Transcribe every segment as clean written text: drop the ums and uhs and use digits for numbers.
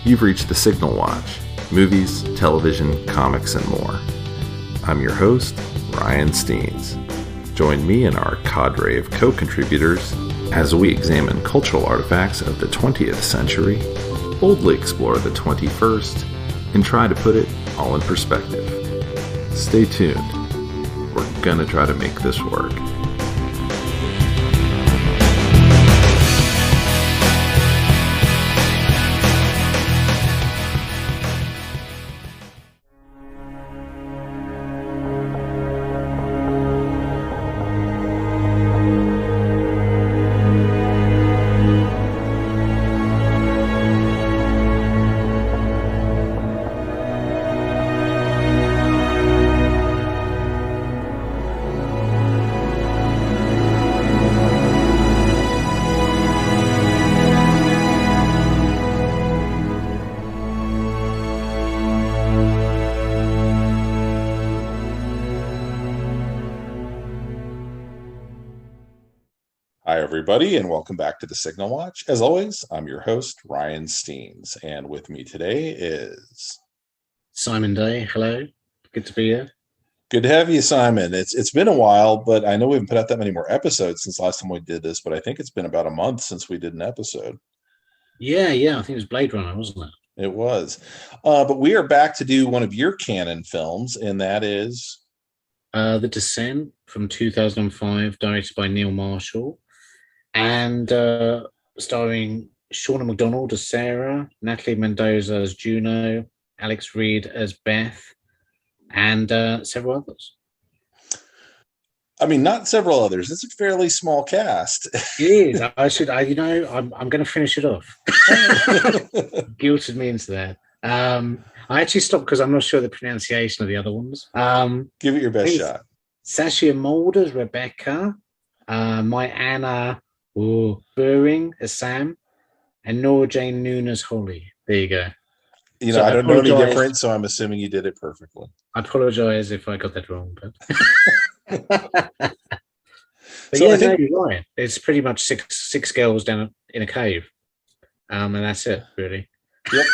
You've reached the Signal Watch, movies, television, comics, and more. I'm your host, Ryan Steens. Join me and our cadre of co-contributors as we examine cultural artifacts of the 20th century, boldly explore the 21st, and try to put it all in perspective. Stay tuned. We're gonna try to make this work. Hi, everybody, and welcome back to the Signal Watch. As always, I'm your host, Ryan Steens, and with me today is Simon Day. Hello, good to be here. Good to have you, Simon. It's been a while, but I know we haven't put out that many more episodes since last time we did this, but I think it's been about a month since we did an episode. Yeah, I think it was Blade Runner, wasn't it? It was. But we are back to do one of your Canon films, and that is The Descent from 2005, directed by Neil Marshall. And starring Shauna McDonald as Sarah, Natalie Mendoza as Juno, Alex Reed as Beth, and several others. I mean, not several others. It's a fairly small cast. It is. I'm going to finish it off. Guilted me into that. I actually stopped because I'm not sure the pronunciation of the other ones. Give it your best shot. Sasha Mulder as Rebecca, my Anna Buring as Sam, and Nora Jane Noon as Holly. There you go. So I don't know any different, so I'm assuming you did it perfectly. I apologize if I got that wrong, but So I think you're right. It's pretty much six girls down in a cave, and that's it, really. Yep.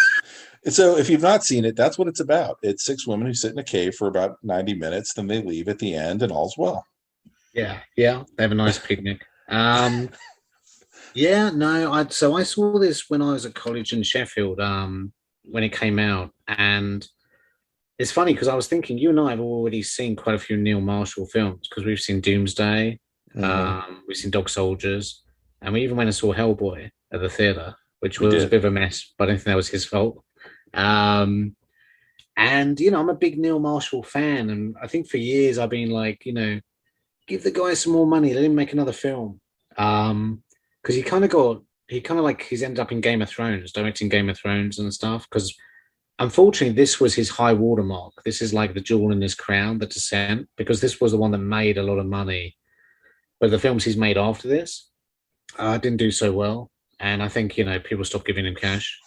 So if you've not seen it, that's what it's about. It's six women who sit in a cave for about 90 minutes, then they leave at the end, and all's well. Yeah, they have a nice picnic. So I saw this when I was at college in Sheffield, when it came out, and it's funny because I was thinking you and I have already seen quite a few Neil Marshall films because we've seen Doomsday, we've seen Dog Soldiers, and we even went and saw Hellboy at the theatre, which was a bit of a mess, but I don't think that was his fault. And I'm a big Neil Marshall fan, and I think for years I've been like, give the guy some more money, let him make another film. Because he's ended up in Game of Thrones, directing Game of Thrones and stuff. Because unfortunately, this was his high watermark. This is like the jewel in his crown, The Descent, because this was the one that made a lot of money. But the films he's made after this didn't do so well, and I think people stopped giving him cash.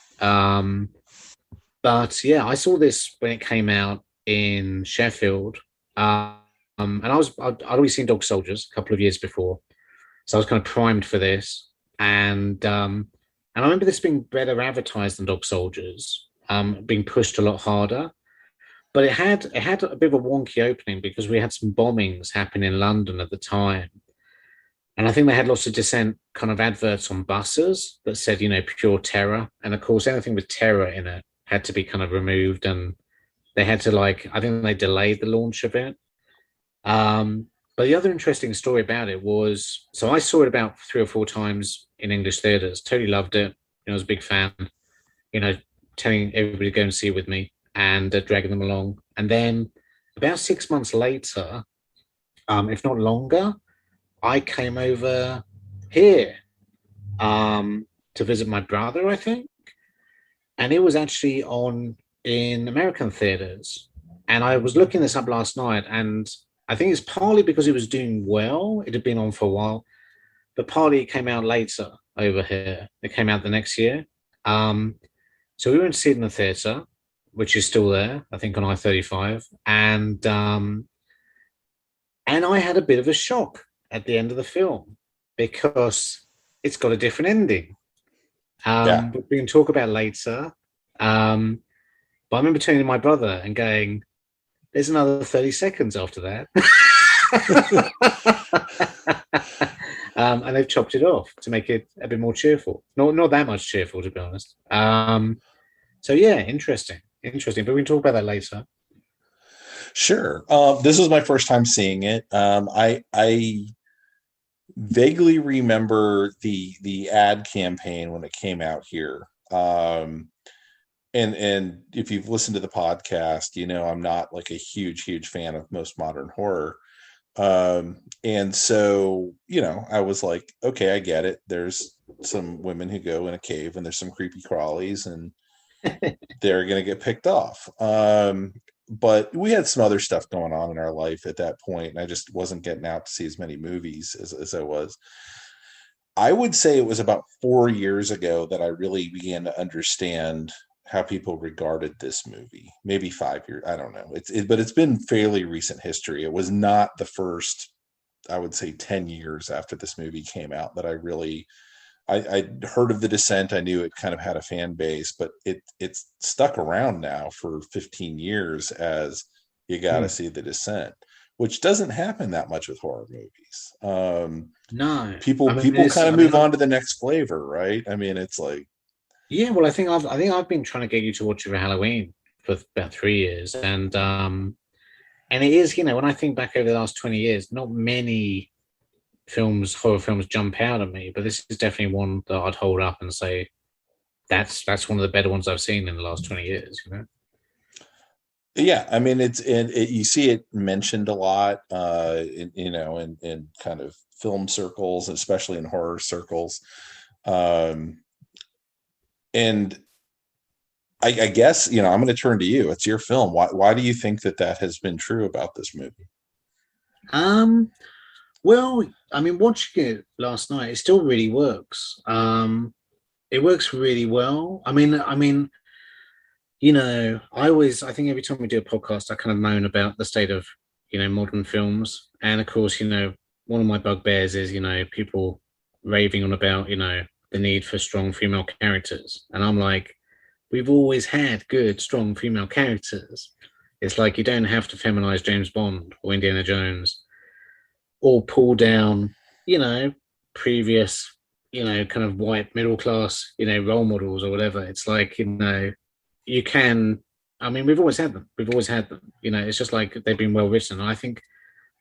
But yeah, I saw this when it came out in Sheffield, and I'd already seen Dog Soldiers a couple of years before. So I was kind of primed for this, and I remember this being better advertised than Dog Soldiers, being pushed a lot harder. But it had a bit of a wonky opening because we had some bombings happen in London at the time, and I think they had lots of Descent kind of adverts on buses that said, pure terror, and of course anything with terror in it had to be kind of removed, and they had to I think they delayed the launch of it. But the other interesting story about it was, so I saw it about 3 or 4 times in English theatres, totally loved it. I was a big fan, telling everybody to go and see it with me and dragging them along. And then about 6 months later, if not longer, I came over here to visit my brother, I think. And it was actually on in American theatres. And I was looking this up last night, and I think it's partly because it was doing well. It had been on for a while, but partly it came out later over here. It came out the next year. So we went to see it in the theatre, which is still there, I think on I-35. And I had a bit of a shock at the end of the film because it's got a different ending. We can talk about later. But I remember turning to my brother and going, "There's another 30 seconds after that." And they've chopped it off to make it a bit more cheerful. Not that much cheerful, to be honest. So yeah, interesting. But we can talk about that later. Sure. This was my first time seeing it. I vaguely remember the ad campaign when it came out here. And if you've listened to the podcast, you know I'm not like a huge fan of most modern horror. And so, you know, I was like, okay, I get it. There's some women who go in a cave and there's some creepy crawlies and they're going to get picked off. But we had some other stuff going on in our life at that point, and I just wasn't getting out to see as many movies as I was. I would say it was about 4 years ago that I really began to understand how people regarded this movie. Maybe 5 years, I don't know. But it's been fairly recent history. It was not the first, I would say, 10 years after this movie came out that I really I heard of The Descent. I knew it kind of had a fan base, but it's stuck around now for 15 years as you got to see The Descent, which doesn't happen that much with horror movies. No, People kind of move on to the next flavor, right? I mean, it's like, yeah. Well, I think I've been trying to get you to watch it for Halloween for about 3 years, and it is, when I think back over the last 20 years, not many horror films jump out at me, but this is definitely one that I'd hold up and say that's one of the better ones I've seen in the last 20 years. Yeah, I mean, you see it mentioned a lot, in kind of film circles, especially in horror circles, and I guess I'm going to turn to you. It's your film. Why do you think that has been true about this movie? Well, I mean, watching it last night, it still really works. It works really well. I think every time we do a podcast, I kind of moan about the state of, modern films. And of course, one of my bugbears is, people raving on about, the need for strong female characters. And I'm like, we've always had good, strong female characters. It's like you don't have to feminize James Bond or Indiana Jones or pull down, previous, kind of white middle class, role models or whatever. It's like, you can, we've always had them. It's just like they've been well written. And I think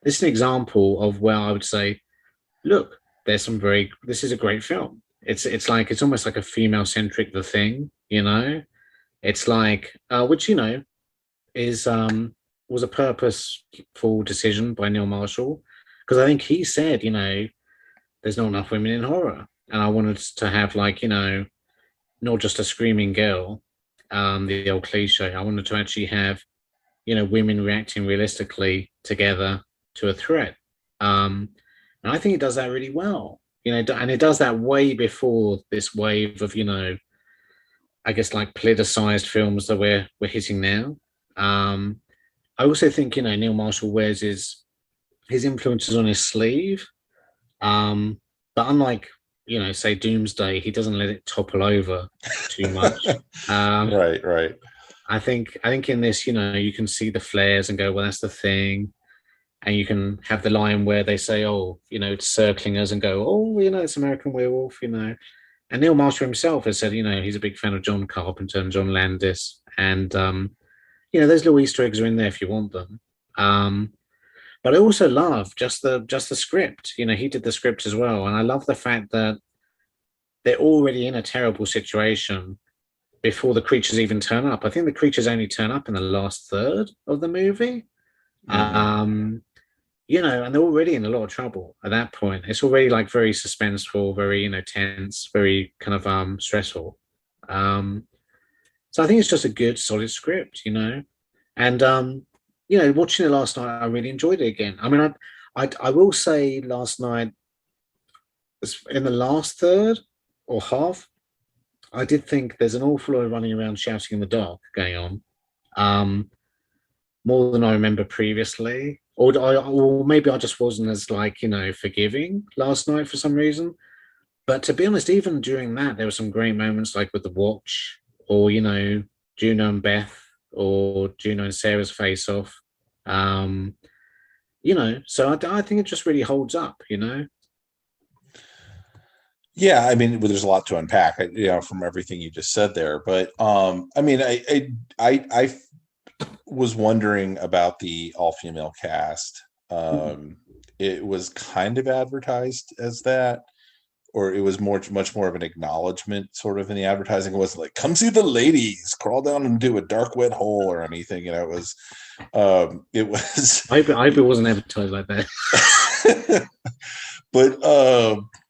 this is an example of where I would say, look, this is a great film. It's almost like a female centric The Thing, it's like, which, is, was a purposeful decision by Neil Marshall. Because I think he said, there's not enough women in horror. And I wanted to have not just a screaming girl, the old cliche. I wanted to actually have, women reacting realistically together to a threat. And I think it does that really well, and it does that way before this wave of, I guess like politicized films that we're hitting now. I also think, Neil Marshall wears his influences on his sleeve. But unlike, say Doomsday, he doesn't let it topple over too much. Right. I think in this, you can see the flares and go, well, that's The Thing. And you can have the line where they say, oh, it's circling us and go, oh, it's American Werewolf, And Neil Marshall himself has said, he's a big fan of John Carpenter and John Landis. And, those little Easter eggs are in there if you want them. But I also love just the script. He did the script as well. And I love the fact that they're already in a terrible situation before the creatures even turn up. I think the creatures only turn up in the last third of the movie. Mm-hmm. And they're already in a lot of trouble at that point. It's already like very suspenseful, very, tense, very kind of stressful. So I think it's just a good, solid script, and watching it last night, I really enjoyed it again. I will say last night, in the last third or half, I did think there's an awful lot of running around shouting in the dark going on, more than I remember previously. Or maybe I just wasn't as forgiving last night for some reason. But to be honest, even during that, there were some great moments, like with the watch or Juno and Beth, or Juno and Sarah's face off. Um, so I think it just really holds up. Yeah, I mean, well, there's a lot to unpack, from everything you just said there. But I mean, I was wondering about the all-female cast. It was kind of advertised as that, or it was much more of an acknowledgement, sort of, in the advertising. It wasn't like, "Come see the ladies, crawl down into a dark, wet hole," or anything. It was. I hope it wasn't advertised like that. But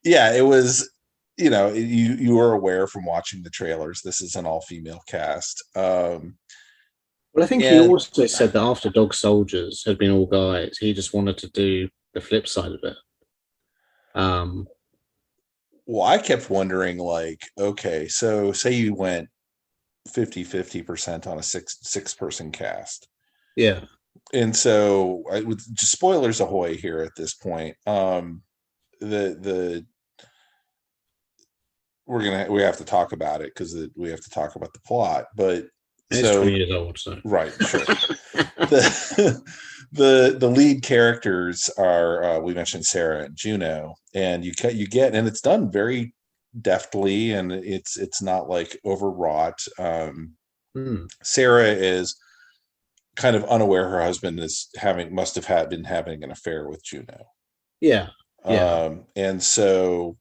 yeah, it was. You were aware from watching the trailers, this is an all-female cast. Well, I think he also said that after Dog Soldiers had been all guys, he just wanted to do the flip side of it. Well, I kept wondering, like, okay, so say you went 50% on a six-person cast. Yeah. And so, with just spoilers ahoy here at this point, we have to talk about it because we have to talk about the plot. But it's 20 years old, so right, sure. the lead characters are, we mentioned Sarah and Juno, and you get, and it's done very deftly, and it's not like overwrought. Sarah is kind of unaware her husband must have been having an affair with Juno. Yeah. And so,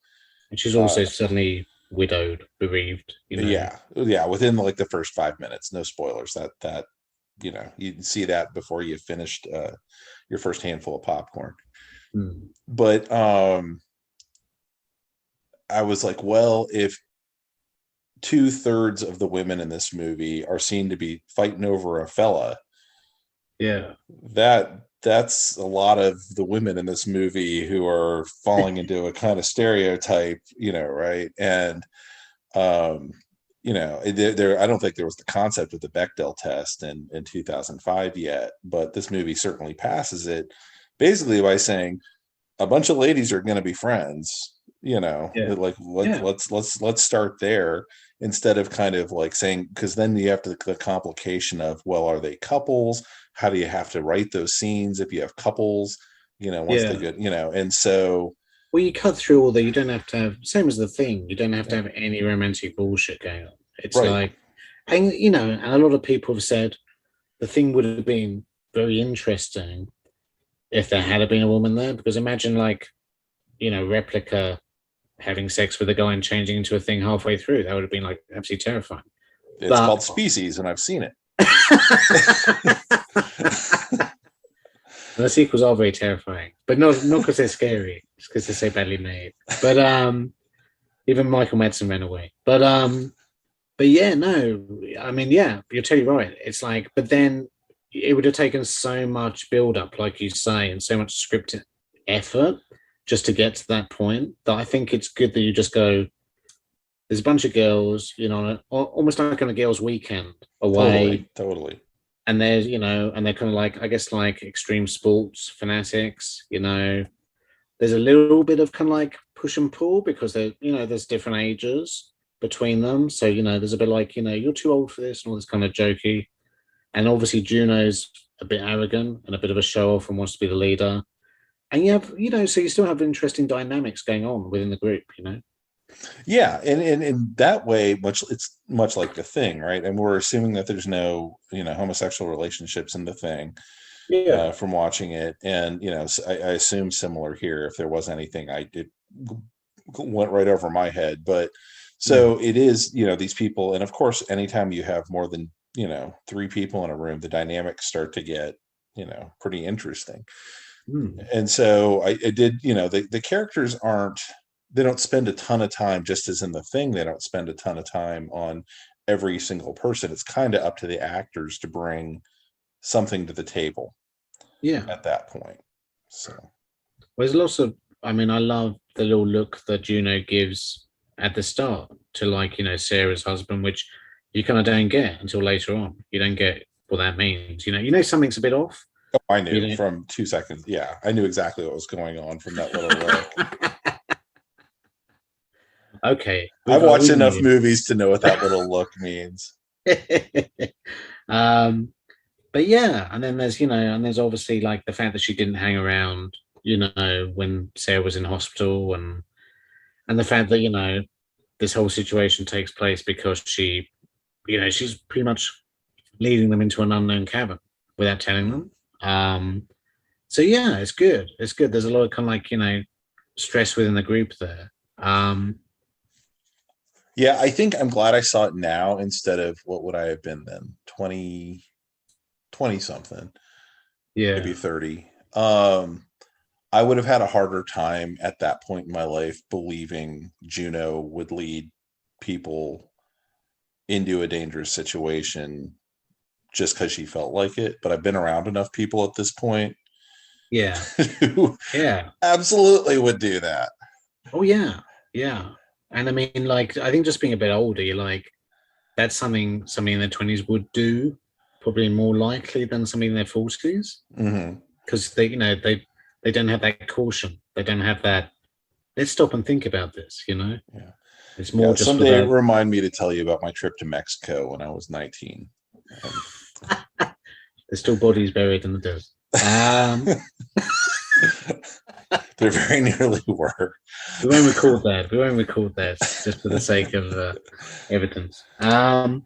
and she's also suddenly widowed, bereaved. Yeah. Within like the first 5 minutes, no spoilers. That you see that before you finished your first handful of popcorn. But I was like, well, if 2/3 of the women in this movie are seen to be fighting over a fella, that's a lot of the women in this movie who are falling into a kind of stereotype, right? And I don't think there was the concept of the Bechdel test in 2005 yet, but this movie certainly passes it, basically by saying a bunch of ladies are going to be friends. Let's start there, instead of kind of like saying, because then you have the complication of, well, are they couples? How do you have to write those scenes if you have couples? Once they get, and so. Well, you cut through all that. You don't have to have, same as The Thing, you don't have to have any romantic bullshit going on. It's right. Like, and a lot of people have said The Thing would have been very interesting if there had been a woman there, because imagine, like, Replica having sex with a guy and changing into a thing halfway through. That would have been like absolutely terrifying. It's called Species, and I've seen it. The sequels are very terrifying, but not because they're scary, just because they're so badly made. But even Michael Madsen ran away. But yeah, no, I mean, yeah, you're totally right. It's like, but then it would have taken so much build up, like you say, and so much scripted effort just to get to that point, that I think it's good that you just go, there's a bunch of girls, almost like on a girls' weekend away. Totally. And there's, and they're kind of like, I guess, like extreme sports fanatics, there's a little bit of kind of like push and pull, because there's different ages between them. So, there's a bit like, you're too old for this and all this kind of jokey. And obviously Juno's a bit arrogant and a bit of a show off and wants to be the leader. And you have, so you still have interesting dynamics going on within the group, Yeah, and in that way, it's much like The Thing, right? And we're assuming that there's no, homosexual relationships in The Thing, from watching it. And I assume similar here. If there was anything, it went right over my head. But so it is, these people, and of course, anytime you have more than 3 people in a room, the dynamics start to get pretty interesting. And so I did, the characters they don't spend a ton of time, just as in The Thing, they don't spend a ton of time on every single person. It's kind of up to the actors to bring something to the table. Yeah. At that point. So there's lots of, I love the little look that Juno gives at the start to, like, Sarah's husband, which you kind of don't get until later on. You don't get what that means. Something's a bit off. Oh, I knew from 2 seconds. Yeah, I knew exactly what was going on from that little look. Okay. I've watched enough movies to know what that little look means. But yeah, and then there's obviously like the fact that she didn't hang around, when Sarah was in hospital, and the fact that this whole situation takes place because she's pretty much leading them into an unknown cavern without telling them. So yeah, it's good. It's good. There's a lot of kind of like stress within the group there. Yeah, I think I'm glad I saw it now instead of what would I have been then? 20 something. Yeah. Maybe 30. I would have had a harder time at that point in my life believing Juno would lead people into a dangerous situation just because she felt like it. But I've been around enough people at this point. Yeah. Who absolutely would do that. Oh, yeah. Yeah. And I mean, like, I think just being a bit older, you're like, that's something in their 20s would do, probably more likely than something in their 40s. Because they don't have that caution. They don't have that. Let's stop and think about this. Yeah. It's more just someday remind me to tell you about my trip to Mexico when I was 19. There's still bodies buried in the desert. There very nearly were. We won't record that just for the sake of evidence. But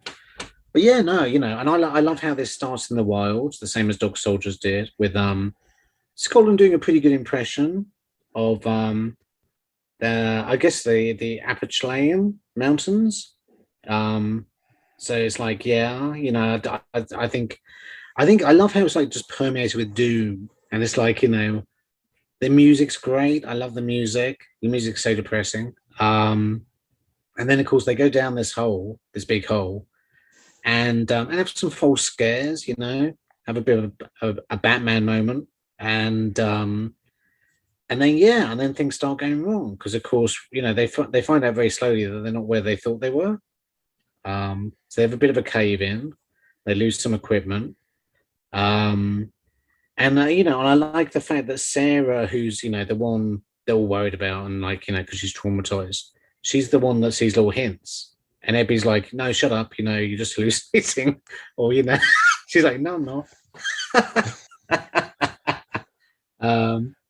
yeah, no, and I love how this starts in the wild, the same as Dog Soldiers did, with Scotland doing a pretty good impression of I guess the Appalachian Mountains. So it's like, yeah, I think I love how it's like just permeated with doom, and it's like the music's great. I love the music. The music's so depressing. And then of course they go down this big hole, and have some false scares. Have a bit of a Batman moment, and then things start going wrong because of course they find out very slowly that they're not where they thought they were. So they have a bit of a cave in. They lose some equipment. And I like the fact that Sarah, who's the one they're all worried about, and because she's traumatized, she's the one that sees little hints, and Ebby's like, "No, shut up, you're just hallucinating," or she's like, "No, I'm not."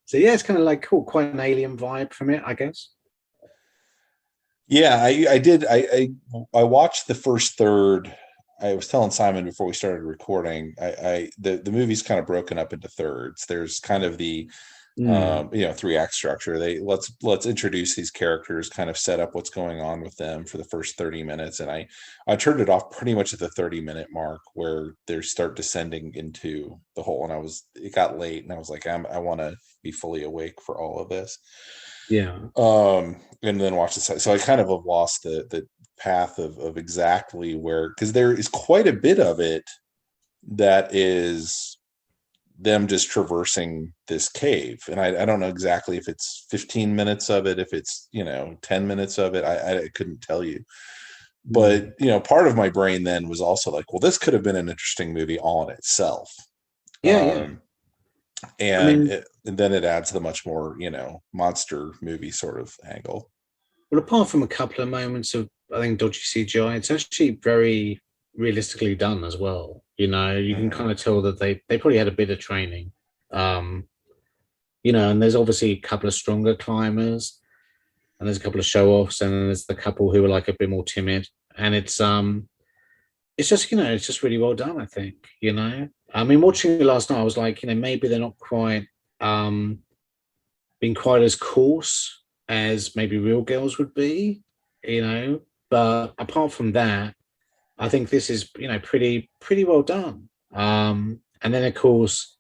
So yeah, it's kind of like cool, quite an alien vibe from it, I guess. Yeah, I did. I watched the first third. I was telling Simon before we started recording, the movie's kind of broken up into thirds. There's kind of the 3-act structure. Let's introduce these characters, kind of set up what's going on with them for the first 30 minutes. And I turned it off pretty much at the 30-minute mark where they start descending into the hole. And it got late and I was like, I want to be fully awake for all of this. Yeah. And then watch this. So I kind of have lost the path of exactly where, because there is quite a bit of it that is them just traversing this cave. And I don't know exactly if it's 15 minutes of it, if it's, 10 minutes of it. I couldn't tell you. But, part of my brain then was also like, well, this could have been an interesting movie all in itself. Yeah. And then it adds the much more, monster movie sort of angle. Well, apart from a couple of moments of, I think, dodgy CGI, it's actually very realistically done as well. You can kind of tell that they probably had a bit of training. And there's obviously a couple of stronger climbers, and there's a couple of show-offs, and there's the couple who are like a bit more timid. And it's just, it's just really well done, I think, I mean, watching it last night, I was like, maybe they're not quite being quite as coarse as maybe Real Girls would be, but apart from that, I think this is, pretty well done. And then of course,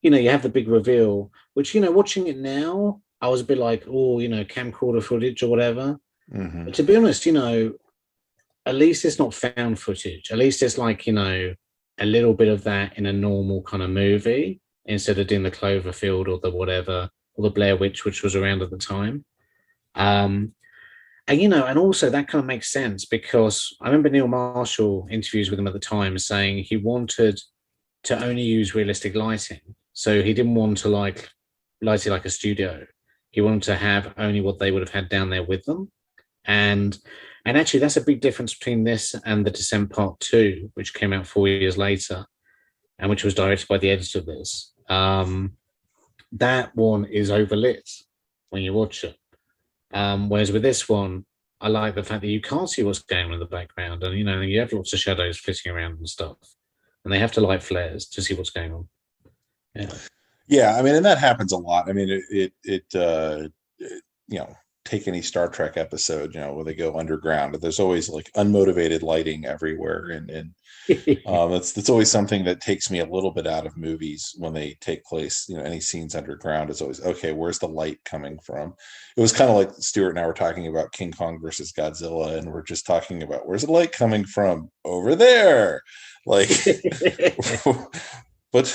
you have the big reveal, which, watching it now, I was a bit like, oh, camcorder footage or whatever. Mm-hmm. But to be honest, at least it's not found footage. At least it's like, a little bit of that in a normal kind of movie instead of doing the Cloverfield or the whatever, or the Blair Witch, which was around at the time. And also that kind of makes sense because I remember Neil Marshall interviews with him at the time saying he wanted to only use realistic lighting. So he didn't want to light it like a studio. He wanted to have only what they would have had down there with them. And actually, that's a big difference between this and The Descent Part 2, which came out 4 years later, and which was directed by the editor of this. That one is overlit when you watch it. Whereas with this one, I like the fact that you can't see what's going on in the background, and you have lots of shadows flitting around and stuff, and they have to light flares to see what's going on. Yeah, I mean, and that happens a lot. I mean, take any Star Trek episode, where they go underground. There's always like unmotivated lighting everywhere, and that's always something that takes me a little bit out of movies when they take place. Any scenes underground is always okay. Where's the light coming from? It was kind of like Stuart and I were talking about King Kong versus Godzilla, and we're just talking about where's the light coming from over there, like, but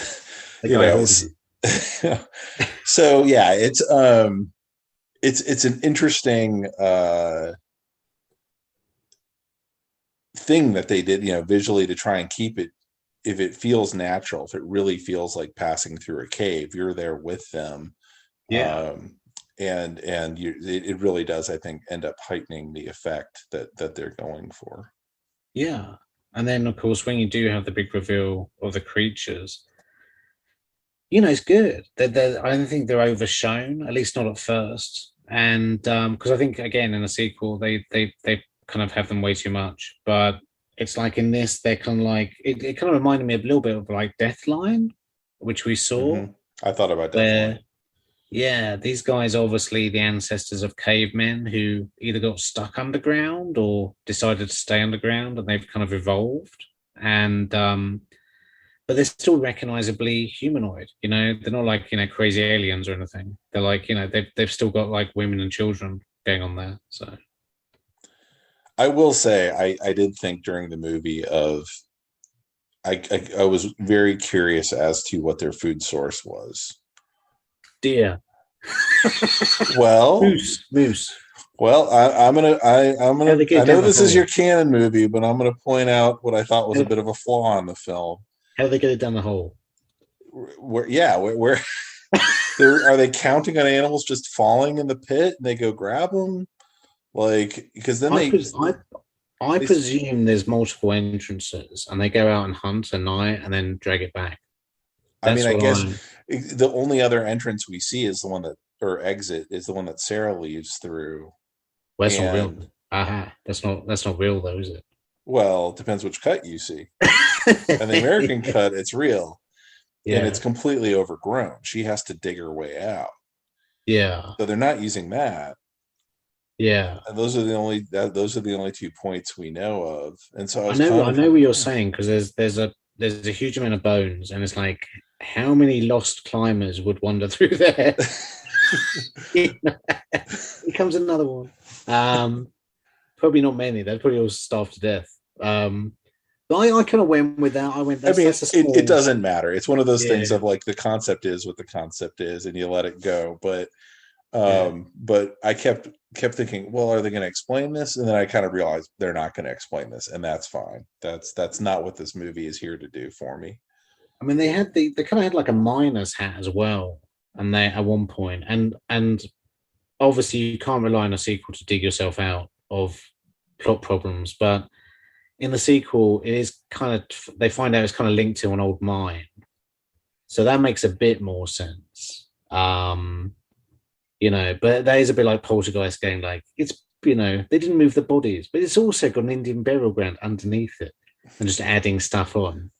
so yeah, it's an interesting thing that they did, visually, to try and keep it, if it feels natural, if it really feels like passing through a cave, you're there with them. And it really does, I think, end up heightening the effect that they're going for. Yeah. And then, of course, when you do have the big reveal of the creatures, it's good. I don't think they're overshown, at least not at first. And because I think, again, in a sequel, they kind of have them way too much. But it's like in this, they're kind of like, it kind of reminded me a little bit of like Deathline, which we saw. Mm-hmm. I thought about Deathline. Yeah, these guys are obviously the ancestors of cavemen who either got stuck underground or decided to stay underground, and they've kind of evolved. And but they're still recognizably humanoid. They're not like crazy aliens or anything. They're like they've still got like women and children going on there. So I will say I did think during the movie of I was very curious as to what their food source was. Deer. Well, moose. Well, I'm gonna. I know this is your Canon movie, but I'm gonna point out what I thought was a bit of a flaw in the film. How do they get it down the hole? Where are they counting on animals just falling in the pit and they go grab them? Like, because then I presume there's multiple entrances and they go out and hunt at night and then drag it back. I guess the only other entrance we see is the one or exit is the one that Sarah leaves through. Well, that's not real. That's not real though, is it? Well, it depends which cut you see. And the American cut, it's real. Yeah. And it's completely overgrown. She has to dig her way out. Yeah. So they're not using that. Yeah. And those are the only 2 points we know of. And so I know what you're saying, because there's a huge amount of bones, and it's like, how many lost climbers would wander through there? Here comes another one. Probably not many. They'd probably all starve to death. But I kind of went with that. It doesn't matter. It's one of those things of like, the concept is what the concept is, and you let it go. But I kept thinking, well, are they going to explain this? And then I kind of realized they're not going to explain this, and that's fine. That's not what this movie is here to do for me. I mean, they kind of had like a miner's hat as well, and they at one point, and obviously you can't rely on a sequel to dig yourself out of plot problems, but in the sequel, it is kind of, they find out it's kind of linked to an old mine, so that makes a bit more sense. But that is a bit like Poltergeist going like, it's, they didn't move the bodies, but it's also got an Indian burial ground underneath it, and just adding stuff on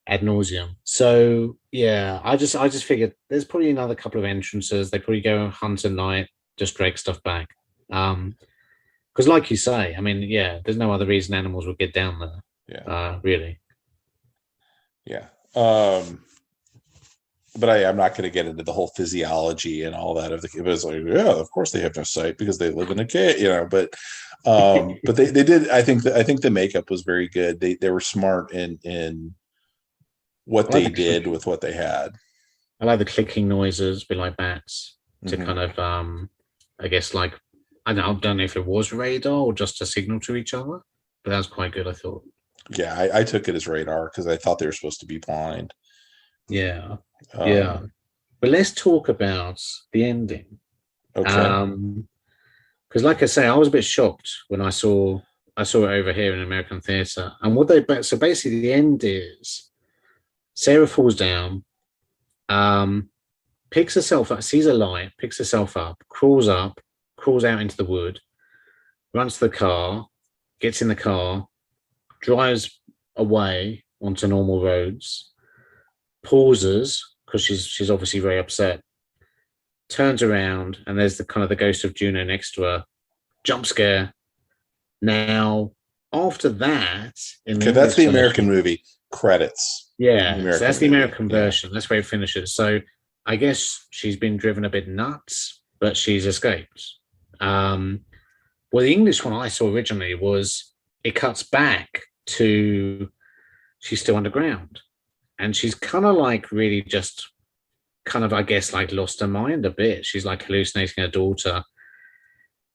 ad nauseum. So yeah, I just figured there's probably another couple of entrances. They probably go hunt at night, just drag stuff back. Because like you say, I mean, yeah, there's no other reason animals would get down there. Yeah. Really. Yeah. But I'm not going to get into the whole physiology and all that. It was like, yeah, of course they have no sight because they live in a cave, But they did. I think the makeup was very good. They were smart in what they did with what they had. I like the clicking noises, be like bats, to kind of, I guess, like, I don't know if it was radar or just a signal to each other, but that was quite good, I thought. Yeah, I took it as radar because I thought they were supposed to be blind. Yeah. But let's talk about the ending. Okay. Because because, like I say, I was a bit shocked when I saw it over here in American theatre. And so basically the end is Sarah falls down, picks herself up, sees a light, picks herself up, crawls out into the wood, runs to the car, gets in the car, drives away onto normal roads, pauses because she's obviously very upset, turns around, and there's the ghost of Juno next to her. Jump scare. Now, after that, that's the American movie credits. Yeah, so that's the American version. That's where it finishes. So I guess she's been driven a bit nuts, but she's escaped. Well, the English one I saw originally was it cuts back to she's still underground, and she's kind of like really just I guess like lost her mind a bit. She's like hallucinating her daughter,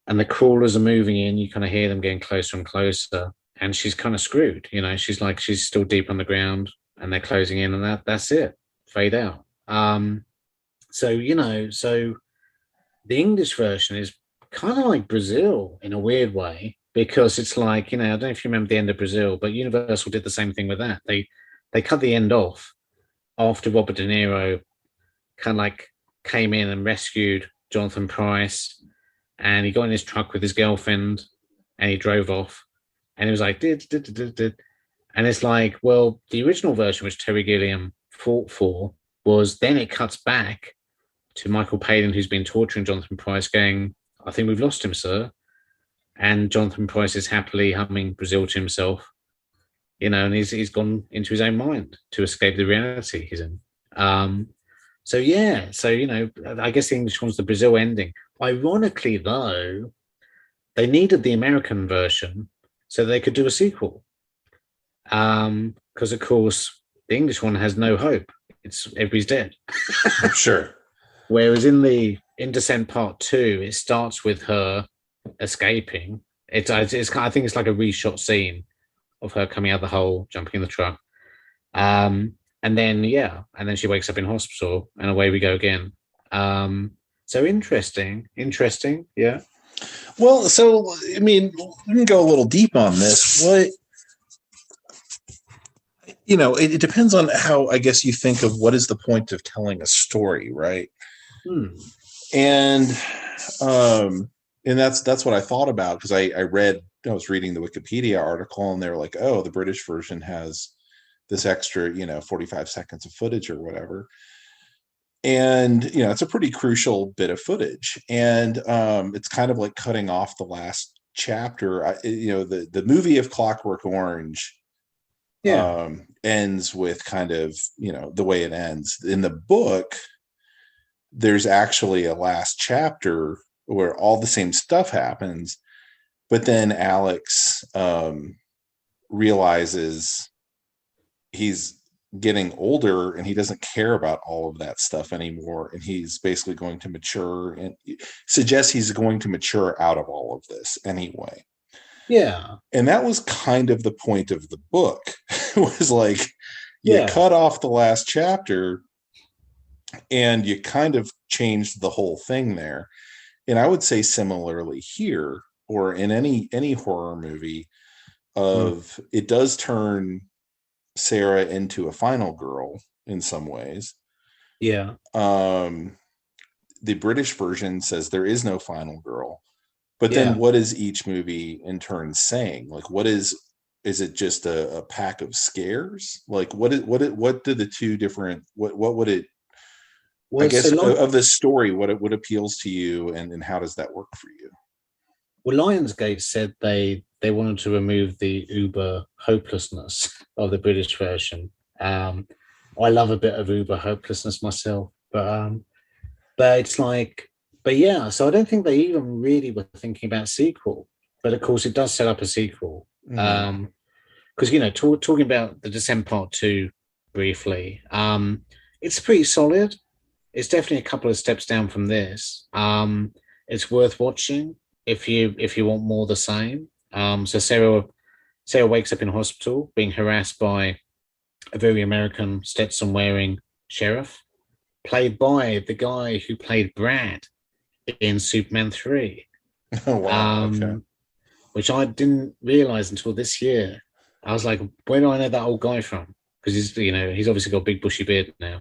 and the crawlers are moving in. You kind of hear them getting closer and closer, and she's kind of screwed. She's still deep underground, and they're closing in, and that's it. Fade out. So the English version is kind of like Brazil in a weird way, because it's like, I don't know if you remember the end of Brazil, but Universal did the same thing with that. They cut the end off after Robert De Niro kind of like came in and rescued Jonathan Pryce, and he got in his truck with his girlfriend and he drove off, and he was like, did. And it's like, well, the original version, which Terry Gilliam fought for, was then it cuts back to Michael Palin, who's been torturing Jonathan Pryce, going, I think we've lost him, sir. And Jonathan Pryce is happily humming Brazil to himself, and he's gone into his own mind to escape the reality he's in. I guess the English one's the Brazil ending. Ironically, though, they needed the American version so they could do a sequel. Because, of course, the English one has no hope. Everybody's dead. Sure. Whereas in Descent Part 2, it starts with her escaping. I think it's like a reshot scene of her coming out of the hole, jumping in the truck. And then she wakes up in hospital, and away we go again. So interesting. Yeah. Well, so, we can go a little deep on this. It depends on how, I guess, you think of what is the point of telling a story, right? And that's what I thought about, because I was reading the Wikipedia article, and they were like, oh, the British version has this extra, 45 seconds of footage or whatever. And, it's a pretty crucial bit of footage. And it's kind of like cutting off the last chapter. The movie of Clockwork Orange ends with kind of, the way it ends. In the book, there's actually a last chapter where all the same stuff happens, but then Alex realizes he's getting older and he doesn't care about all of that stuff anymore, and he's basically going to mature, and suggests he's going to mature out of all of this anyway. Yeah. And that was kind of the point of the book. It was like, you cut off the last chapter and you kind of changed the whole thing there. And I would say similarly here, or in any horror movie, it does turn Sarah into a final girl in some ways. Yeah. The British version says there is no final girl. But then what is each movie in turn saying? Like, is it just a pack of scares? Like, what do the two different, what would it, I guess, of the story, what appeals to you, and how does that work for you? Well, Lionsgate said they wanted to remove the uber hopelessness of the British version. I love a bit of uber hopelessness myself, but it's like, so I don't think they even really were thinking about sequel. But of course, it does set up a sequel. Because talking about the Descent Part 2 briefly, it's pretty solid. It's definitely a couple of steps down from this. It's worth watching if you want more of the same. So Sarah wakes up in hospital being harassed by a very American Stetson-wearing sheriff, played by the guy who played Brad in Superman 3. Oh wow. Okay. Which I didn't realize until this year. I was like, where do I know that old guy from? Because he's obviously got a big bushy beard now.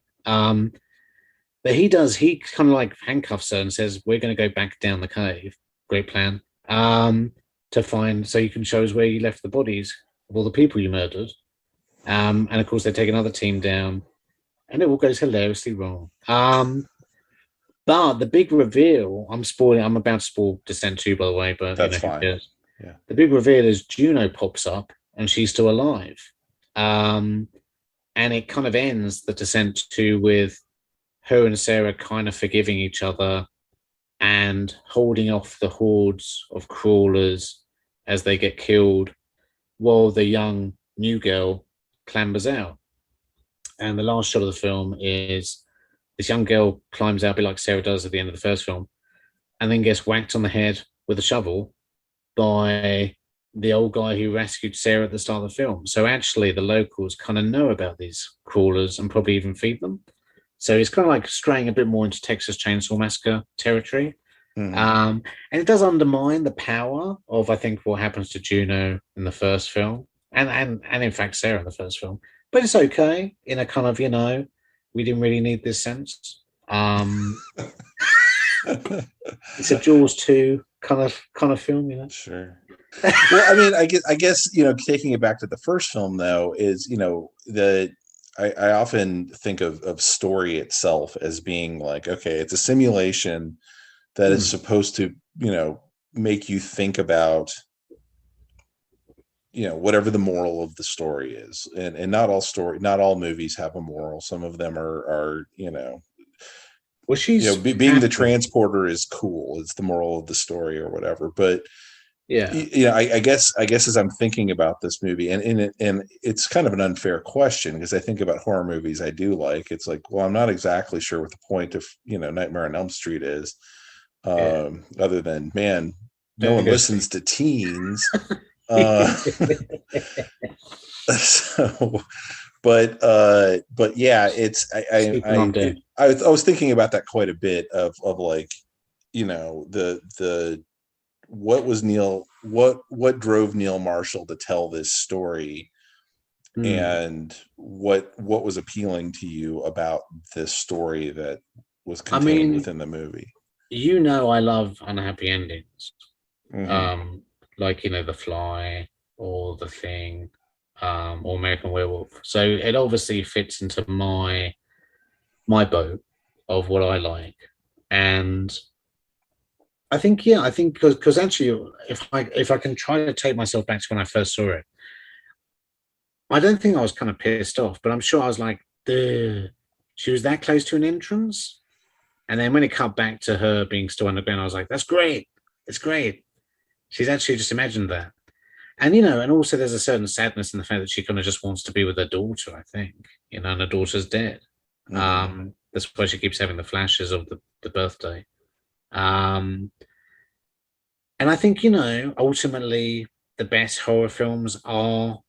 But he kind of like handcuffs her and says, we're going to go back down the cave. Great plan. To find, so you can show us where you left the bodies of all the people you murdered. And of course, they take another team down, and it all goes hilariously wrong. But the big reveal, I'm about to spoil Descent 2, by the way, but that's fine. Yeah. The big reveal is Juno pops up and she's still alive. And it kind of ends the Descent 2 with her and Sarah kind of forgiving each other and holding off the hordes of crawlers as they get killed while the young new girl clambers out. And the last shot of the film is this young girl climbs out a bit like Sarah does at the end of the first film and then gets whacked on the head with a shovel by the old guy who rescued Sarah at the start of the film. So actually the locals kind of know about these crawlers and probably even feed them. So it's kind of like straying a bit more into Texas Chainsaw Massacre territory. And it does undermine the power of, I think, what happens to Juno in the first film and in fact Sarah in the first film. But it's okay in a kind of, we didn't really need this sense. It's a Jaws 2 kind of film, Sure. Well, I mean, I guess taking it back to the first film though is I often think of story itself as being like, okay, it's a simulation that is supposed to make you think about whatever the moral of the story is, and not all movies have a moral. Some of them are well, she's being the transporter is cool, it's the moral of the story or whatever. But I guess as I'm thinking about this movie, and it's kind of an unfair question because I think about horror movies I do like. It's like, well, I'm not exactly sure what the point of Nightmare on Elm Street is, other than, man, no one listens to teens. So, but yeah, it's I was thinking about that quite a bit of like, the what drove Neil Marshall to tell this story, and what was appealing to you about this story that was contained within the movie. I love unhappy endings. Like The Fly or The Thing, or American Werewolf. So it obviously fits into my boat of what I like. And I think because actually if I can try to take myself back to when I first saw it, I don't think I was kind of pissed off, but I'm sure I was like, duh, she was that close to an entrance. And then when it cut back to her being still underground, I was like, that's great. It's great. She's actually just imagined that. And, and also there's a certain sadness in the fact that she kind of just wants to be with her daughter, I think, and her daughter's dead. That's why she keeps having the flashes of the birthday. And I think, ultimately the best horror films are,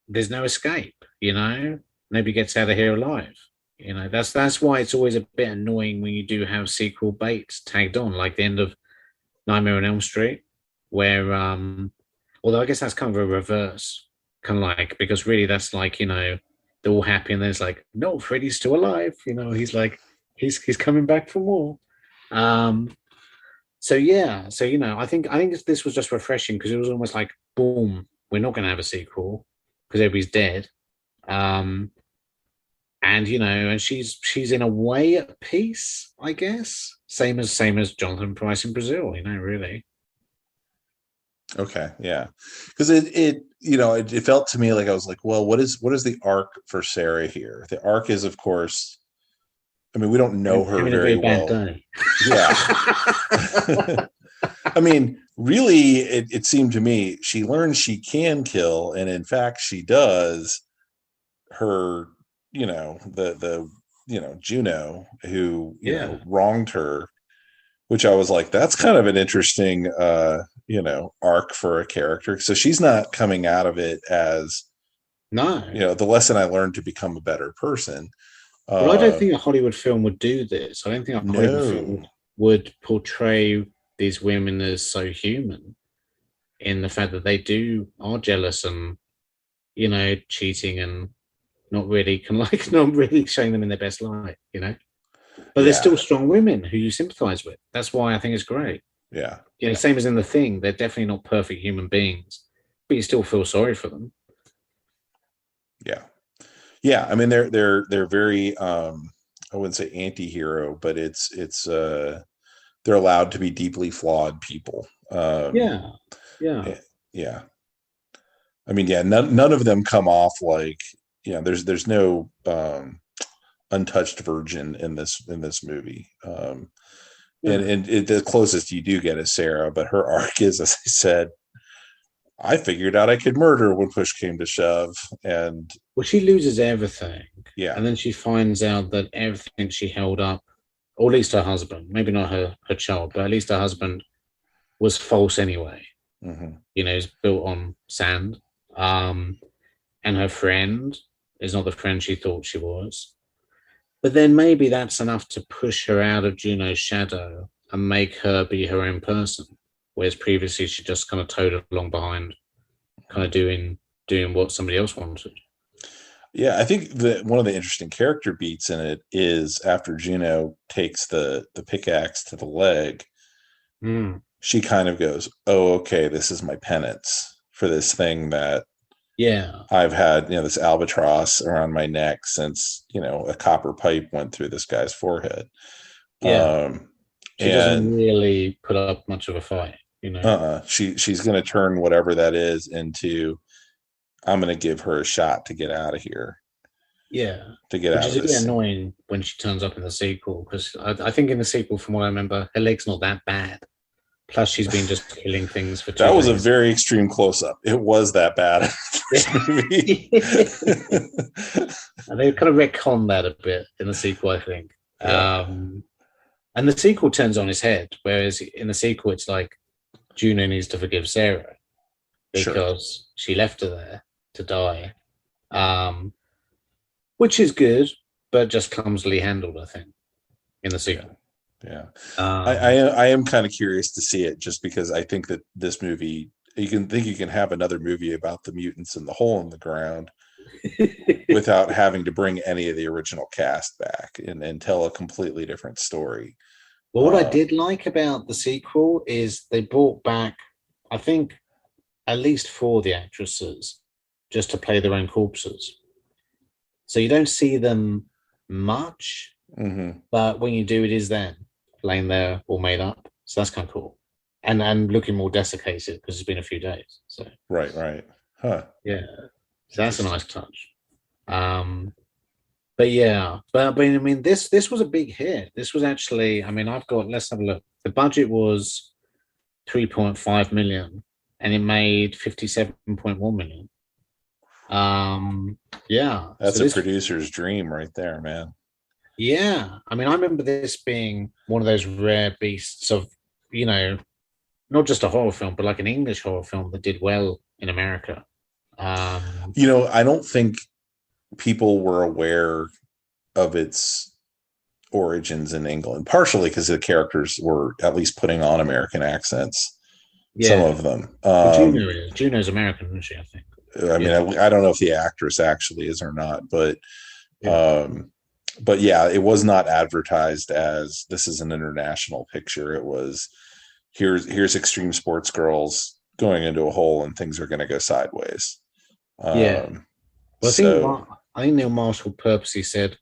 there's no escape, nobody gets out of here alive. That's why it's always a bit annoying when you do have sequel baits tagged on, like the end of Nightmare on Elm Street, where although I guess that's kind of a reverse, kind of like, because really that's like, they're all happy and then it's like, no, Freddy's still alive, he's like, he's coming back for more. So I think this was just refreshing because it was almost like, boom, we're not going to have a sequel because everybody's dead. And and she's in a way at peace, I guess. Same as Jonathan Pryce in Brazil, really. Okay, yeah, because it felt to me like I was like, well, what is the arc for Sarah here? The arc is, of course, I mean, we don't know her very well. Yeah. I mean, really, it seemed to me she learns she can kill, and in fact, she does. Her, the Juno, who wronged her, which I was like, that's kind of an interesting arc for a character. So she's not coming out of it as the lesson I learned to become a better person. Well, I don't think a Hollywood film would do this. I don't think a Hollywood film would portray these women as so human in the fact that they are jealous and, cheating and not really not really showing them in their best light, But they're still strong women who you sympathize with. That's why I think it's great. Yeah. Same as in The Thing, they're definitely not perfect human beings, but you still feel sorry for them. Yeah. Yeah. I mean, they're very, I wouldn't say anti-hero, but they're allowed to be deeply flawed people. Yeah. Yeah. I mean, yeah, none of them come off like, there's no untouched virgin in this movie. And the closest you do get is Sarah, but her arc is, as I said, I figured out I could murder when push came to shove. And she loses everything. Yeah. And then she finds out that everything she held up, or at least her husband, maybe not her child, but at least her husband was false anyway. Mm-hmm. It's built on sand. And her friend is not the friend she thought she was. But then maybe that's enough to push her out of Juno's shadow and make her be her own person. Whereas previously she just kind of towed along behind, kind of doing what somebody else wanted. Yeah, I think that one of the interesting character beats in it is after Juno takes the pickaxe to the leg, she kind of goes, "Oh, okay, this is my penance for this thing that I've had, this albatross around my neck since, a copper pipe went through this guy's forehead." Yeah. She doesn't really put up much of a fight, She's going to turn whatever that is into, I'm going to give her a shot to get out of here. Yeah. To get out of this. Which is a bit annoying when she turns up in the sequel, because I think in the sequel, from what I remember, her leg's not that bad. Plus, she's been just killing things for 2 That was days. a very extreme close-up. It was that bad. And they kind of retcon that a bit in the sequel, I think. Yeah. And the sequel turns on its head, whereas in the sequel, it's like Juno needs to forgive Sarah because she left her there to die, which is good, but just clumsily handled, I think, in the sequel. Yeah. I am kind of curious to see it, just because I think that this movie, you can have another movie about the mutants and the hole in the ground without having to bring any of the original cast back and tell a completely different story. Well, what I did like about the sequel is they brought back, I think, at least 4 of the actresses just to play their own corpses. So you don't see them much, but when you do, it is them laying there all made up. So that's kind of cool. And looking more desiccated because it's been a few days. So Right. Huh. Yeah. So that's a nice touch. But yeah, but I mean, this was a big hit. This was actually, I mean, let's have a look. The budget was 3.5 million and it made 57.1 million. Yeah. That's a producer's dream right there, man. Yeah. I mean, I remember this being one of those rare beasts of, not just a horror film, but like an English horror film that did well in America. I don't think people were aware of its origins in England, partially because the characters were at least putting on American accents. Yeah. Some of them. Juno's American, isn't she? I think. I mean, I don't know if the actress actually is or not, but yeah, it was not advertised as this is an international picture. It was here's extreme sports girls going into a hole and things are going to go sideways. Well, I think Neil Marshall purposely said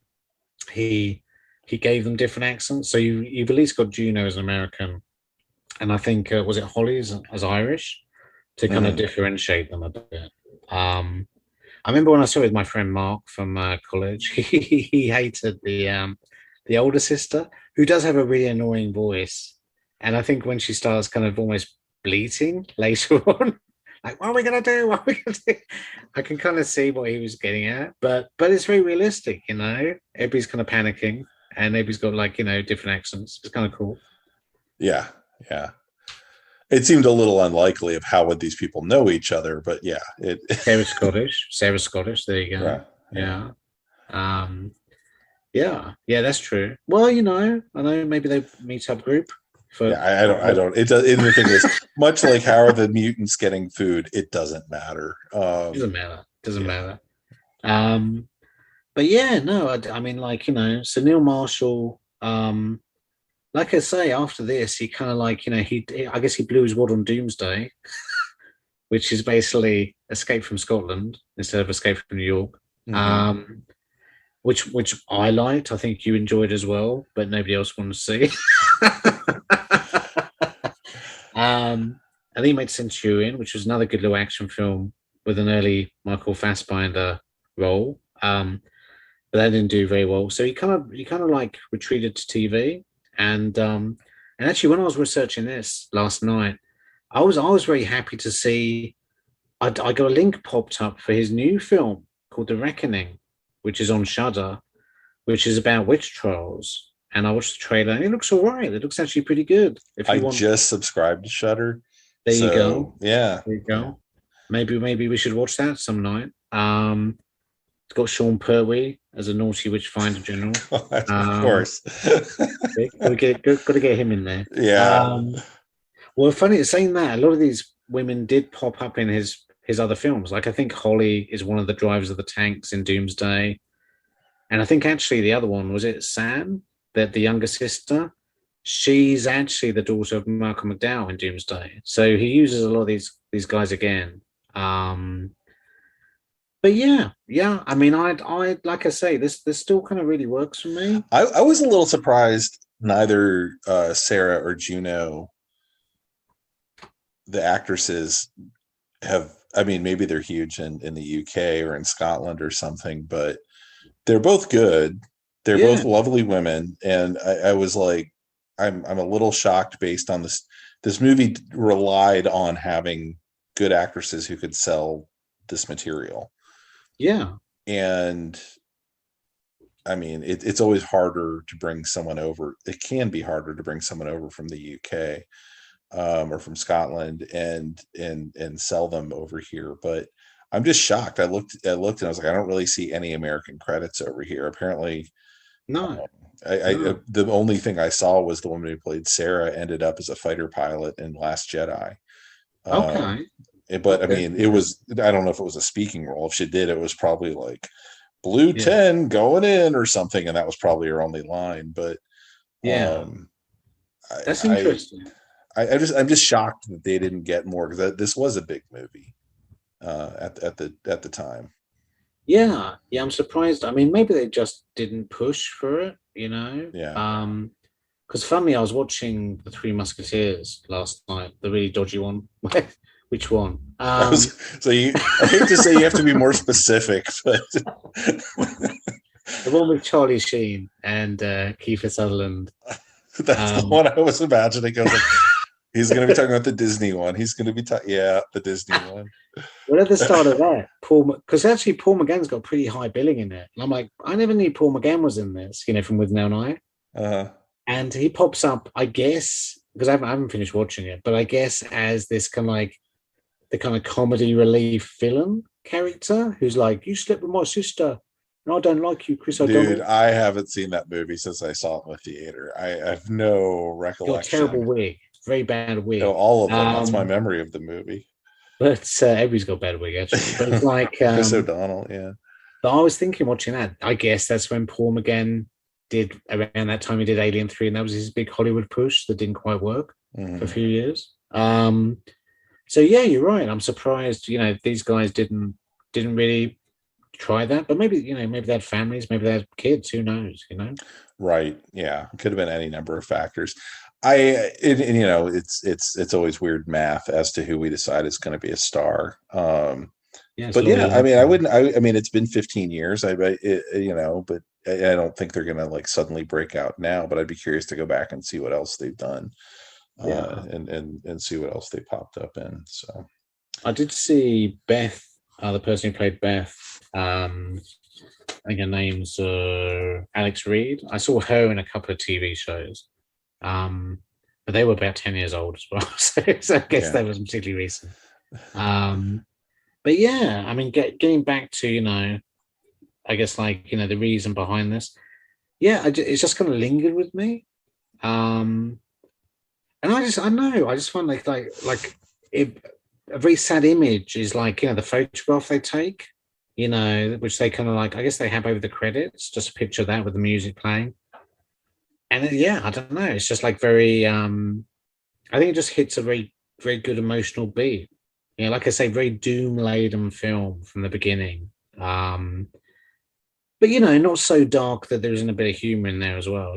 he gave them different accents. So you've at least got Juno as an American, and I think was it Holly as Irish, to kind of differentiate them a bit. I remember when I saw it with my friend Mark from college, he hated the older sister, who does have a really annoying voice, and I think when she starts kind of almost bleating later on, like, what are we gonna do? What are we gonna do? I can kind of see what he was getting at, but it's very realistic, Everybody's kind of panicking, and everybody's got different accents. It's kind of cool. Yeah. It seemed a little unlikely of how would these people know each other, but yeah, Sarah's Scottish. There you go. Yeah. Yeah, that's true. Well, I know maybe they meet up group. I don't. It does. And the thing is, much like how are the mutants getting food? It doesn't matter. Doesn't matter. Doesn't matter. But yeah, no, I mean, like, so Neil Marshall, like I say, after this, he kind of like, I guess he blew his wad on Doomsday, which is basically Escape from Scotland instead of Escape from New York. Mm-hmm. Which I liked. I think you enjoyed as well, but nobody else wanted to see. And then he made Centurion, which was another good little action film with an early Michael Fassbender role. But that didn't do very well. So he kind of like retreated to TV. And actually, when I was researching this last night, I was very happy to see I got a link popped up for his new film called The Reckoning, which is on Shudder, which is about witch trials. And I watched the trailer, and it looks all right. It looks actually pretty good. Just subscribed to Shudder. There you go. Yeah. There you go. Yeah. Maybe we should watch that some night. It's got Sean Pertwee as a naughty witch finder general. Of course. got to get him in there. Yeah. Well, funny saying that, a lot of these women did pop up in his other films. Like I think Holly is one of the drivers of the tanks in Doomsday. And I think actually the other one, was it Sam, the younger sister? She's actually the daughter of Malcolm McDowell in Doomsday. So he uses a lot of these guys again. But yeah. I mean, I like I say, this still kind of really works for me. I was a little surprised neither Sarah or Juno, the actresses, have. I mean, maybe they're huge in the UK or in Scotland or something, but they're both good. They're both lovely women, and I was like, I'm a little shocked based on this. This movie relied on having good actresses who could sell this material. Yeah. And I mean, it's always harder to bring someone over. It can be harder to bring someone over from the UK or from Scotland and sell them over here. But I'm just shocked. I looked and I was like, I don't really see any American credits over here. Apparently, no. The only thing I saw was the woman who played Sarah ended up as a fighter pilot in Last Jedi. Okay. But I mean, it was, I don't know if it was a speaking role. If she did, it was probably like Blue 10 going in or something. And that was probably her only line. But that's interesting. I'm just shocked that they didn't get more, because this was a big movie at the time. Yeah, I'm surprised. I mean, maybe they just didn't push for it, Yeah. Because funny, I was watching The Three Musketeers last night, the really dodgy one. Which one? I hate to say you have to be more specific, but the one with Charlie Sheen and Kiefer Sutherland. That's the one I was imagining. I was like, he's going to be talking about the Disney one. He's going to be the Disney one. Well, at the start of that, because actually Paul McGann's got pretty high billing in it. And I'm like, I never knew Paul McGann was in this, from With Now and I. Uh-huh. And he pops up, I guess, because I haven't finished watching it, but I guess as this kind of like the kind of comedy relief villain character who's like, you slept with my sister and I don't like you, Chris O'Donnell. Dude, I haven't seen that movie since I saw it in the theater. I have no recollection. Got a terrible wig, very bad wig. All of them. That's my memory of the movie. But everybody's got a bad wig, actually. But it's like Chris O'Donnell, yeah. But I was thinking, watching that, I guess that's when Paul McGann did, around that time he did Alien 3, and that was his big Hollywood push that didn't quite work for a few years. So yeah, you're right. I'm surprised, these guys didn't really try that. But maybe, maybe they had families, maybe they had kids, who knows, Right. Yeah. It could have been any number of factors. It's always weird math as to who we decide is going to be a star. But yeah, I mean, it's been 15 years. But I don't think they're going to like suddenly break out now, but I'd be curious to go back and see what else they've done. And see what else they popped up in. So I did see Beth, the person who played Beth. I think her name's Alex Reed. I saw her in a couple of TV shows, but they were about 10 years old as well. So I guess that wasn't particularly recent. But yeah, I mean, getting back to I guess like the reason behind this. Yeah, it's just kind of lingered with me. And I just find it, a very sad image is like, the photograph they take, which they kind of like, I guess they have over the credits, just a picture of that with the music playing. And yeah, I don't know. It's just like very, I think it just hits a very, very good emotional beat. Like I say, very doom laden film from the beginning. But not so dark that there isn't a bit of humor in there as well.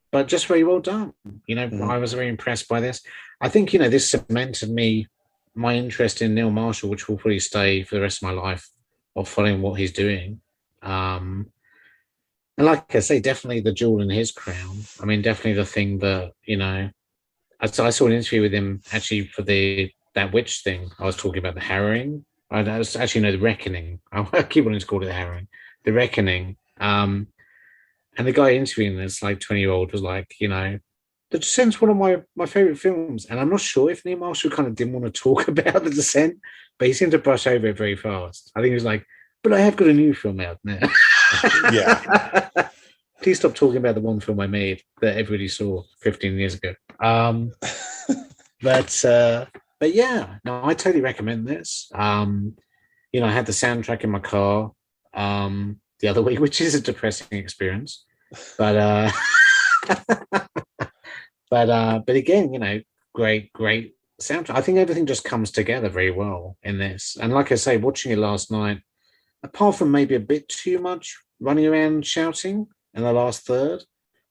But just very well done. I was very impressed by this. I think, this cemented my interest in Neil Marshall, which will probably stay for the rest of my life of following what he's doing. And like I say, definitely the jewel in his crown. I mean, definitely the thing that, I saw an interview with him actually for that witch thing. I was talking about the harrowing. I was actually, no, the reckoning. I keep wanting to call it the harrowing. The reckoning. And the guy interviewing this, like 20-year-old, was like, The Descent's one of my favorite films. And I'm not sure if Neil Marshall kind of didn't want to talk about The Descent, but he seemed to brush over it very fast. I think he was like, but I have got a new film out now. Yeah. Please stop talking about the one film I made that everybody saw 15 years ago. But yeah, no, I totally recommend this. I had the soundtrack in my car the other week, which is a depressing experience. But but again, great soundtrack. I think everything just comes together very well in this. And like I say, watching it last night, apart from maybe a bit too much running around shouting in the last third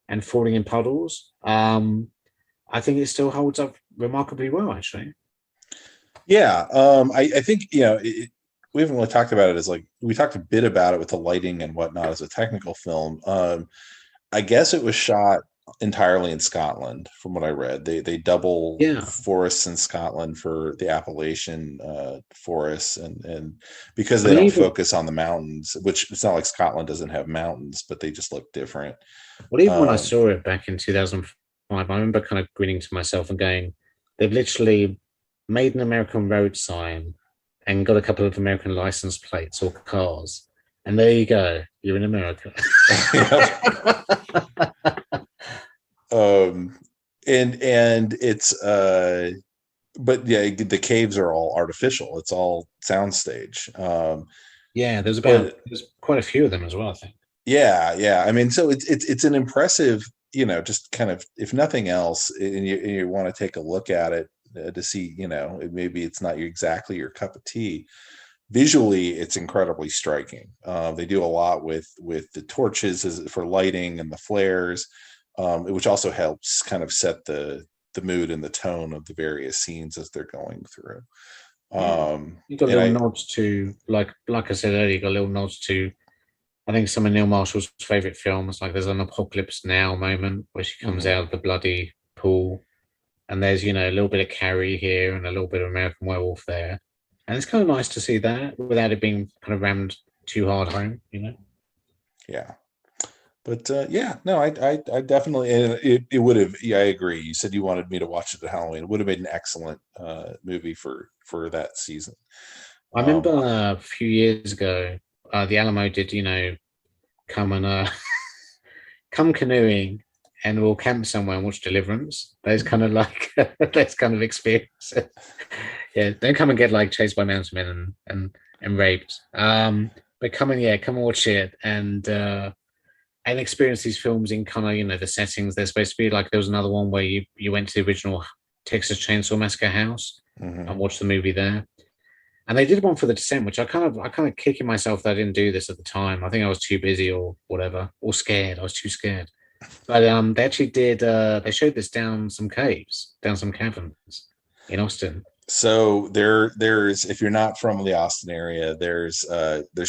and falling in puddles, I think it still holds up remarkably well, actually. Yeah, I think we haven't really talked about it as like we talked a bit about it with the lighting and whatnot as a technical film. I guess it was shot entirely in Scotland, from what I read. They double forests in Scotland for the Appalachian forests, and because they don't focus on the mountains, which it's not like Scotland doesn't have mountains, but they just look different. Well, even when I saw it back in 2005, I remember kind of grinning to myself and going, they've literally made an American road sign and got a couple of American license plates or cars. And there you go. You're in America. And it's but yeah, the caves are all artificial. It's all soundstage. There's quite a few of them as well, I think. Yeah. I mean, so it's an impressive, just kind of, if nothing else, and you want to take a look at it to see, maybe it's not exactly your cup of tea. Visually, it's incredibly striking. They do a lot with the torches for lighting and the flares, which also helps kind of set the mood and the tone of the various scenes as they're going through. You got little nods to, like I said earlier, you got little nods to, I think, some of Neil Marshall's favorite films. Like there's an Apocalypse Now moment where she comes out of the bloody pool, and there's a little bit of Carrie here and a little bit of American Werewolf there, and it's kind of nice to see that without it being kind of rammed too hard home. Yeah. But I definitely, and it would have. Yeah, I agree. You said you wanted me to watch it at Halloween. It would have made an excellent movie for that season. I remember a few years ago, the Alamo did, come canoeing and we'll camp somewhere and watch Deliverance. Those kind of like those kind of experiences. Yeah, don't come and get like chased by mountain men and raped. But come and watch it and experience these films in kind of the settings they're supposed to be. Like there was another one where you went to the original Texas Chainsaw Massacre house and watched the movie there. And they did one for The Descent, which I kind of kicking myself that I didn't do this at the time. I think I was too busy or whatever, or scared. I was too scared. But they actually did. They showed this down some caverns in Austin. So there's, if you're not from the Austin area, there's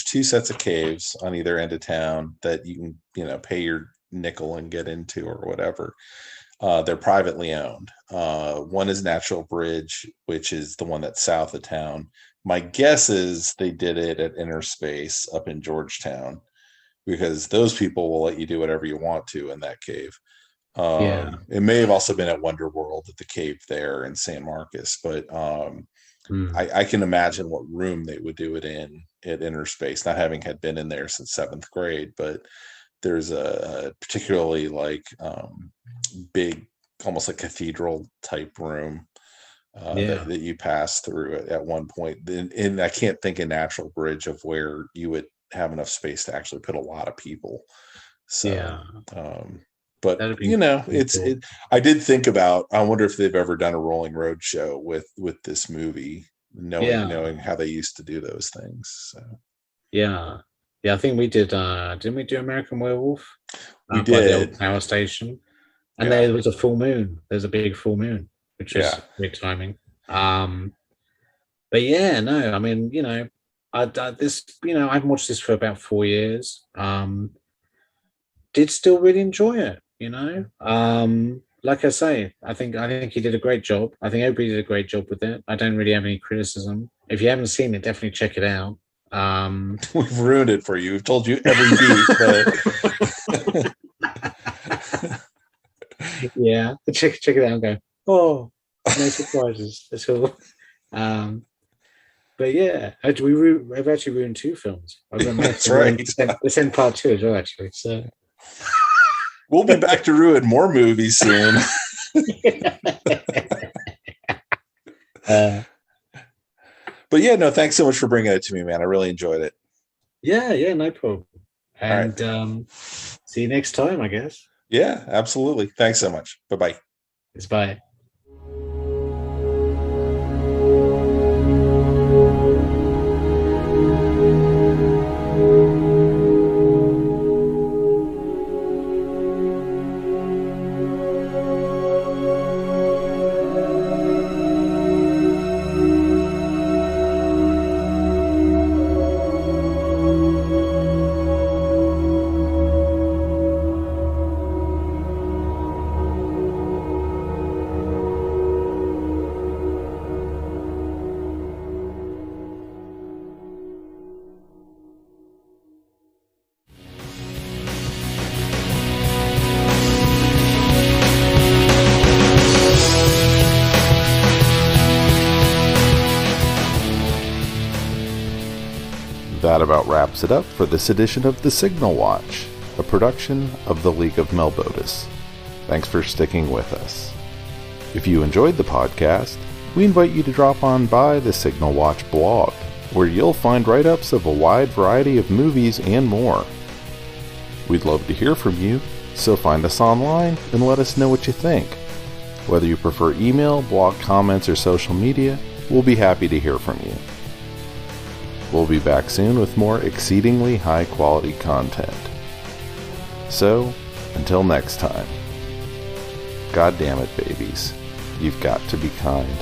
two sets of caves on either end of town that you can pay your nickel and get into or whatever. They're privately owned. One is Natural Bridge, which is the one that's south of town. My guess is they did it at Inner Space up in Georgetown, because those people will let you do whatever you want to in that cave. It may have also been at Wonder World at the cave there in San Marcos, but I can imagine what room they would do it in at Inner Space, not having had been in there since 7th grade. But there's a particularly big almost a cathedral type room that you pass through at one point. And I can't think of Natural Bridge of where you would have enough space to actually put a lot of people. So, but I did think about, I wonder if they've ever done a rolling road show with this movie, knowing how they used to do those things. So. Yeah. I think we did. Didn't we do American Werewolf? We did. By the old power station, and there was a full moon. There's a big full moon, which is great timing. But yeah, no, I mean, I haven't watched this for about 4 years. Did still really enjoy it, Like I say, I think he did a great job. I think everybody did a great job with it. I don't really have any criticism. If you haven't seen it, definitely check it out. We've ruined it for you. We've told you every beat, but yeah, check it out and go, oh, no surprises. That's all. But yeah, I've actually ruined 2 films. That's right. It's in part 2 as well, actually. So we'll be back to ruin more movies soon. But yeah, no, thanks so much for bringing it to me, man. I really enjoyed it. Yeah, no problem. And see you next time, I guess. Yeah, absolutely. Thanks so much. Bye-bye. Bye. That about wraps it up for this edition of The Signal Watch, a production of the League of Melbotus. Thanks for sticking with us. If you enjoyed the podcast, we invite you to drop on by the Signal Watch blog, where you'll find write-ups of a wide variety of movies and more. We'd love to hear from you, so find us online and let us know what you think. Whether you prefer email, blog comments, or social media, we'll be happy to hear from you. We'll be back soon with more exceedingly high-quality content. So, until next time, God damn it, babies, you've got to be kind.